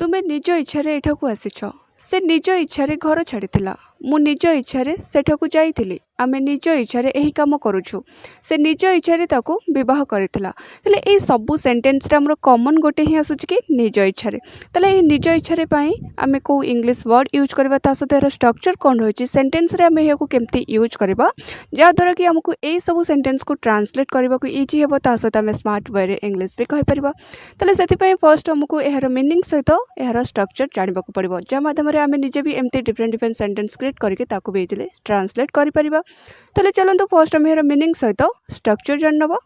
ତୁମେ ନିଜ ଇଚ୍ଛାରେ ଏଠାକୁ ଆସିଛ। ସେ ନିଜ ଇଚ୍ଛାରେ ଘର ଛାଡ଼ିଥିଲା। ମୁଁ ନିଜ ଇଚ୍ଛାରେ ସେଠାକୁ ଯାଇଥିଲି। ଆମେ ନିଜ ଇଚ୍ଛାରେ ଏହି କାମ କରୁଛୁ। ସେ ନିଜ ଇଚ୍ଛାରେ ତାକୁ ବିବାହ କରିଥିଲା। ତାହେଲେ ଏଇ ସବୁ ସେଣ୍ଟେନ୍ସରେ ଆମର କମନ୍ ଗୋଟେ ହିଁ ଆସୁଛି କି ନିଜ ଇଚ୍ଛାରେ। ତାହେଲେ ଏଇ ନିଜ ଇଚ୍ଛାରେ ପାଇଁ ଆମେ କେଉଁ ଇଂଲିଶ ୱାର୍ଡ଼ ୟୁଜ୍ କରିବା, ତା ସହିତ ଏହାର ଷ୍ଟ୍ରକ୍ଚର କ'ଣ ରହିଛି, ସେଣ୍ଟେନ୍ସରେ ଆମେ ଏହାକୁ କେମିତି ୟୁଜ୍ କରିବା ଯାହାଦ୍ୱାରା କି ଆମକୁ ଏଇ ସବୁ ସେଣ୍ଟେନ୍ସକୁ ଟ୍ରାନ୍ସଲେଟ୍ କରିବାକୁ ଇଜି ହେବ, ତା ସହିତ ଆମେ ସ୍ମାର୍ଟ ୱେରେ ଇଂଲିଶ ବି କହିପାରିବା। ତାହେଲେ ସେଥିପାଇଁ ଫର୍ଷ୍ଟ ଆମକୁ ଏହାର ମିନିଂ ସହିତ ଏହାର ଷ୍ଟ୍ରକ୍ଚର ଜାଣିବାକୁ ପଡ଼ିବ, ଯାହା ମାଧ୍ୟମରେ ଆମେ ନିଜେ ବି ଏମିତି ଡିଫରେଣ୍ଟ ସେଣ୍ଟେନ୍ସ କ୍ରିଏଟ୍ କରିକି ତାକୁ ବି ଇଜିଲି ଟ୍ରାନ୍ସଲେଟ୍ କରିପାରିବା। ତାହେଲେ ଚାଲନ୍ତୁ ଫର୍ଷ୍ଟ ଆମେ ଏହାର ମିନିଂ ସହିତ ଷ୍ଟ୍ରକ୍ଚର ଜାଣିନେବା।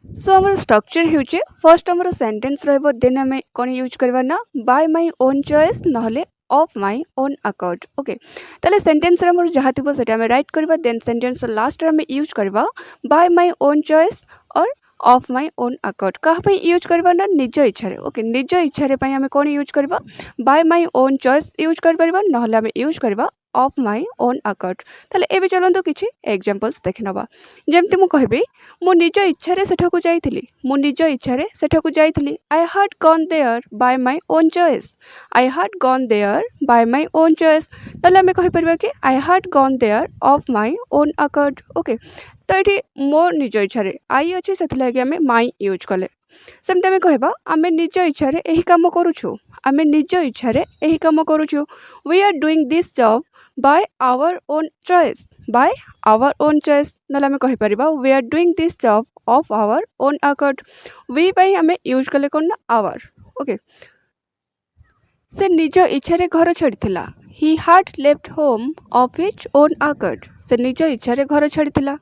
ସୋ ଆମର ଷ୍ଟ୍ରକ୍ଚର ହେଉଛି ଫର୍ଷ୍ଟ ଆମର ସେଣ୍ଟେନ୍ସ ରହିବ, ଦେନ୍ ଆମେ କ'ଣ ୟୁଜ୍ କରିବା ନା ବାଇ ମାଇ ଓନ୍ ଚଏସ୍ ନହେଲେ of my own account. Okay, ତାହେଲେ ସେଣ୍ଟେନ୍ସରେ ଆମର ଯାହା ଥିବ ସେଟା ଆମେ ରାଇଟ୍ କରିବା, ଦେନ୍ ସେଣ୍ଟେନ୍ସର ଲାଷ୍ଟରେ ଆମେ ୟୁଜ୍ କରିବା by my own choice or of my own account. କାହା ପାଇଁ ୟୁଜ୍ କରିବା ନା ନିଜ ଇଚ୍ଛାରେ। ଓକେ, ନିଜ ଇଚ୍ଛାରେ ପାଇଁ ଆମେ କ'ଣ ୟୁଜ୍ କରିବା, by my own choice use କରିପାରିବା, ନହେଲେ ଆମେ ୟୁଜ୍ କରିବା ଅଫ୍ ମାଇ ଓନ୍ ଆକାଉଣ୍ଟ। ତାହେଲେ ଏବେ ଚାଲନ୍ତୁ କିଛି ଏକ୍ଜାମ୍ପଲ୍ସ ଦେଖିନେବା। ଯେମିତି ମୁଁ କହିବି, ମୁଁ ନିଜ ଇଚ୍ଛାରେ ସେଠାକୁ ଯାଇଥିଲି। ମୁଁ ନିଜ ଇଚ୍ଛାରେ ସେଠାକୁ ଯାଇଥିଲି। I had gone there by my own choice. I had gone there by my own choice. ତାହେଲେ ଆମେ କହିପାରିବା କି I had gone there of my own account. Okay, ତ ଏଠି ମୋ ନିଜ ଇଚ୍ଛାରେ ଆଇ ଅଛି, ସେଥିଲାଗି ଆମେ ମାଇ ୟୁଜ୍ କଲେ। ସେମିତି ଆମେ କହିବା ଆମେ ନିଜ ଇଚ୍ଛାରେ ଏହି କାମ କରୁଛୁ। ଆମେ ନିଜ ଇଚ୍ଛାରେ ଏହି କାମ କରୁଛୁ। We are doing this job by our own choice. By our own choice नले आम कहीपर we are doing this job of our own account. वी बाई आम यूज कले कौन ना आवर। ओके, से निज इच्छारे घर छाड़ीला। ही हाड left home of his own account. से निज इच्छारे घर छाड़ीला।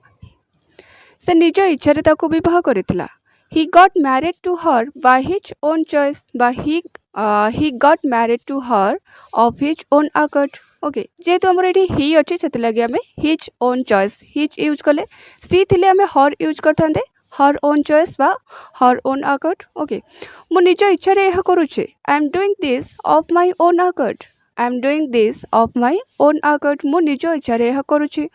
से निज इच्छारे ताको विवाह करितला। He got married to her by his own choice. बा he got married to her of his own account. Okay, जेहेतु आमर ये ही अच्छे से आम his own choice his use कले। सी थिले आम हर यूज करते हर ओन चॉइस बा हर ओन अकाउंट। ओके, मु निज इच्छा यह करुचे। I am doing this of my own account. I am doing this of my own account. मु निज इच्छा यह करुचे।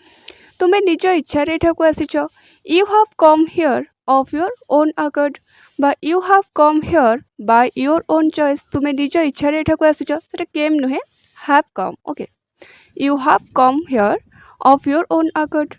तुम्हें निज इच्छा एठाकू आसीच। You have come here of your own account बा you have come here by your own choice. तुम्हें निज इच्छा एठाकू आसीच, सेटा केम नुहे have come. Okay, you have come here of your own account.